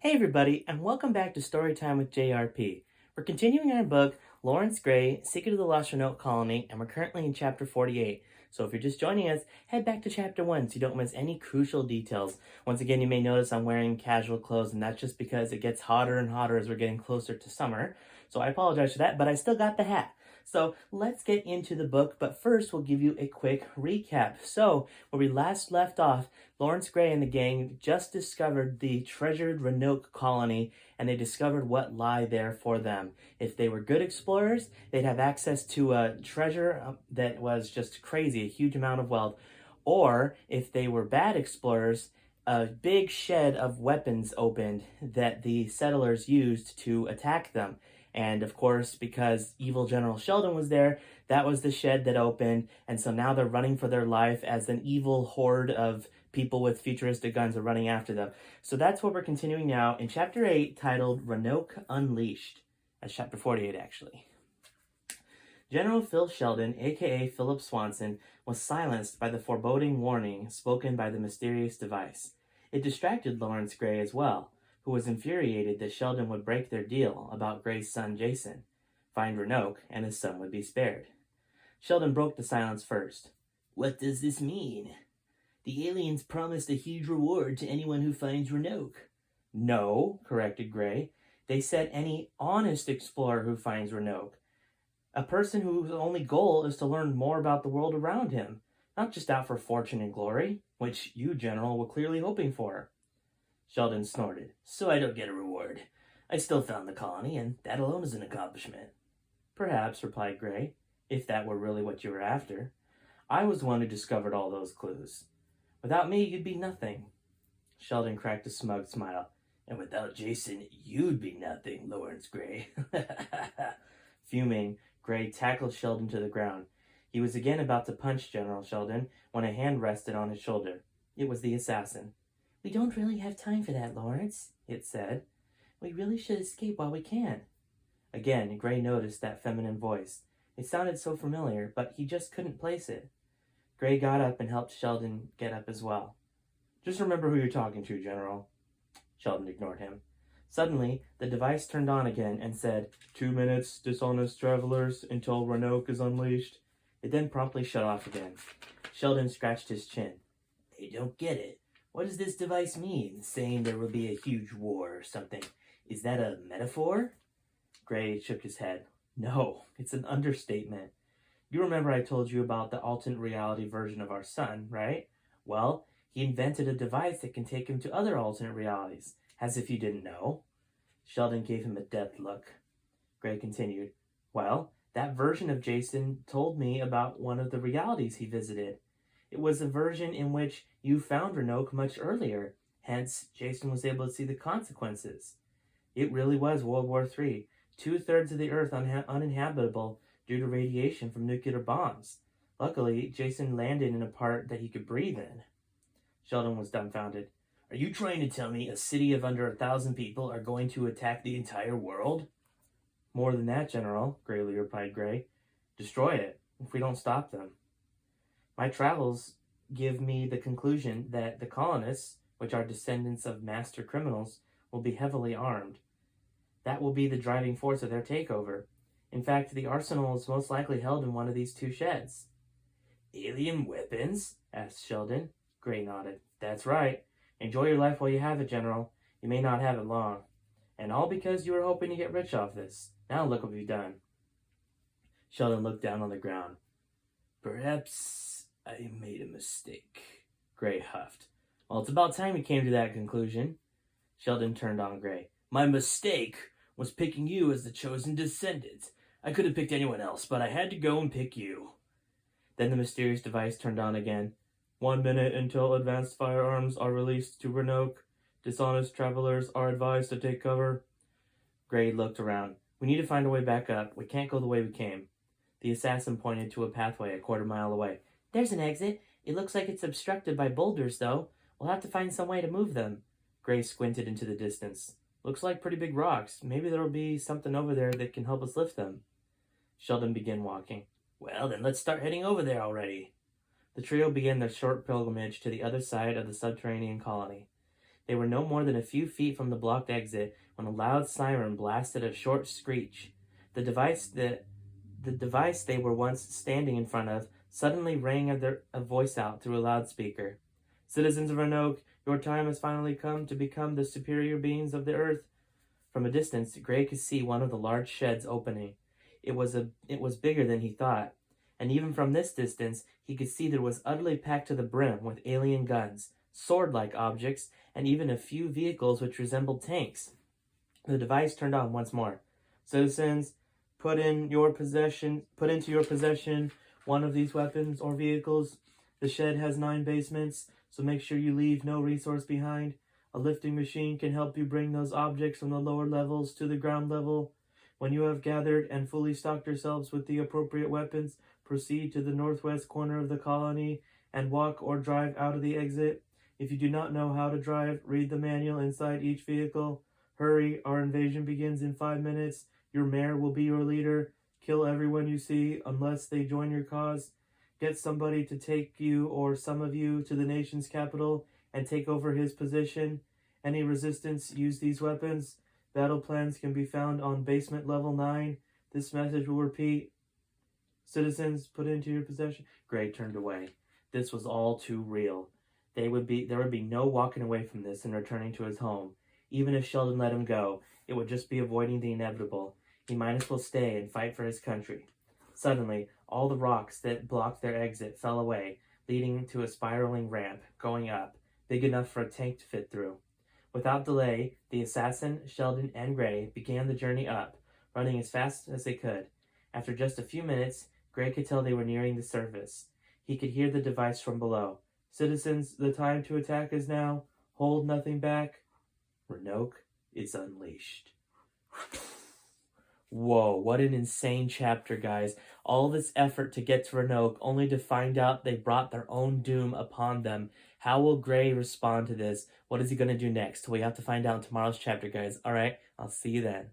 Hey everybody, and welcome back to Storytime with JRP. We're continuing our book, Laurence Grey, Secret of the Lost Roanoke Colony, and we're currently in chapter 48. So if you're just joining us, head back to chapter 1 so you don't miss any crucial details. Once again, you may notice I'm wearing casual clothes, and that's just because it gets hotter and hotter as we're getting closer to summer. So I apologize for that, but I still got the hat. So let's get into the book, but first we'll give you a quick recap. So, where we last left off, Laurence Grey and the gang just discovered the treasured Roanoke colony, and they discovered what lay there for them. If they were good explorers, they'd have access to a treasure that was just crazy, a huge amount of wealth. Or if they were bad explorers, a big shed of weapons opened that the settlers used to attack them. And of course, because evil General Sheldon was there, that was the shed that opened. And so now they're running for their life as an evil horde of people with futuristic guns are running after them. So that's what we're continuing now in chapter 8, titled Roanoke Unleashed. That's chapter 48, actually. General Phil Sheldon, aka Philip Swanson, was silenced by the foreboding warning spoken by the mysterious device. It distracted Laurence Grey as well, who was infuriated that Sheldon would break their deal about Grey's son Jason, find Roanoke, and his son would be spared. Sheldon broke the silence first. "What does this mean?" "The aliens promised a huge reward to anyone who finds Roanoke." "No," corrected Grey. "They said any honest explorer who finds Roanoke. A person whose only goal is to learn more about the world around him, not just out for fortune and glory, which you, General, were clearly hoping for." Sheldon snorted. "So I don't get a reward. I still found the colony, and that alone is an accomplishment." "Perhaps," replied Grey, "if that were really what you were after. I was the one who discovered all those clues. Without me, you'd be nothing." Sheldon cracked a smug smile. "And without Jason, you'd be nothing, Laurence Grey." Fuming, Grey tackled Sheldon to the ground. He was again about to punch General Sheldon when a hand rested on his shoulder. It was the assassin. "We don't really have time for that, Laurence," it said. "We really should escape while we can." Again, Grey noticed that feminine voice. It sounded so familiar, but he just couldn't place it. Grey got up and helped Sheldon get up as well. "Just remember who you're talking to, General." Sheldon ignored him. Suddenly, the device turned on again and said, 2 minutes, dishonest travelers, until Roanoke is unleashed." It then promptly shut off again. Sheldon scratched his chin. "I don't get it. What does this device mean, saying there will be a huge war or something? Is that a metaphor?" Grey shook his head. "No, it's an understatement. You remember I told you about the alternate reality version of our son, right? Well, he invented a device that can take him to other alternate realities, as if you didn't know." Sheldon gave him a death look. Grey continued, "Well, that version of Jason told me about one of the realities he visited. It was a version in which you found Roanoke much earlier, hence Jason was able to see the consequences. It really was World War III, 2/3 of the Earth uninhabitable due to radiation from nuclear bombs. Luckily, Jason landed in a part that he could breathe in." Sheldon was dumbfounded. "Are you trying to tell me a city of under 1,000 people are going to attack the entire world?" "More than that, General," gravely replied Grey. "Destroy it, if we don't stop them. My travels give me the conclusion that the colonists, which are descendants of master criminals, will be heavily armed. That will be the driving force of their takeover. In fact, the arsenal is most likely held in one of these 2 sheds." "Alien weapons?" asked Sheldon. Grey nodded. "That's right. Enjoy your life while you have it, General. You may not have it long. And all because you were hoping to get rich off this. Now look what we've done." Sheldon looked down on the ground. "Perhaps I made a mistake," Grey huffed. "Well, it's about time you came to that conclusion." Sheldon turned on Grey. "My mistake was picking you as the chosen descendant. I could have picked anyone else, but I had to go and pick you." Then the mysterious device turned on again. 1 minute until advanced firearms are released to Roanoke. Dishonest travelers are advised to take cover." Grey looked around. "We need to find a way back up. We can't go the way we came." The assassin pointed to a pathway a quarter-mile away. "There's an exit. It looks like it's obstructed by boulders, though. We'll have to find some way to move them." Grey squinted into the distance. "Looks like pretty big rocks. Maybe there'll be something over there that can help us lift them." Sheldon began walking. "Well, then let's start heading over there already." The trio began their short pilgrimage to the other side of the subterranean colony. They were no more than a few feet from the blocked exit when a loud siren blasted a short screech. The device they were once standing in front of suddenly rang a voice out through a loudspeaker. Citizens of Roanoke, your time has finally come to become the superior beings of the earth. From a distance, Grey could see one of the large sheds opening. It was bigger than he thought, and even from this distance, he could see that it was utterly packed to the brim with alien guns, sword-like objects, and even a few vehicles which resembled tanks. The device turned on once more. Citizens, put into your possession one of these weapons or vehicles. The shed has 9 basements, so make sure you leave no resource behind. A lifting machine can help you bring those objects from the lower levels to the ground level. When you have gathered and fully stocked yourselves with the appropriate weapons, proceed to the northwest corner of the colony and walk or drive out of the exit. If you do not know how to drive, read the manual inside each vehicle. Hurry, our invasion begins in 5 minutes. Your mayor will be your leader. Kill everyone you see unless they join your cause. Get somebody to take you or some of you to the nation's capital and take over his position. Any resistance, use these weapons. Battle plans can be found on basement level 9. This message will repeat. Citizens, put into your possession. Grey turned away. This was all too real. There would be no walking away from this and returning to his home. Even if Sheldon let him go, it would just be avoiding the inevitable. He might as well stay and fight for his country. Suddenly, all the rocks that blocked their exit fell away, leading to a spiraling ramp, going up, big enough for a tank to fit through. Without delay, the assassin, Sheldon, and Grey began the journey up, running as fast as they could. After just a few minutes, Grey could tell they were nearing the surface. He could hear the device from below. Citizens, the time to attack is now. Hold nothing back. Roanoke is unleashed. Whoa, what an insane chapter, guys. All this effort to get to Roanoke, only to find out they brought their own doom upon them. How will Grey respond to this? What is he going to do next? We have to find out in tomorrow's chapter, guys. Alright, I'll see you then.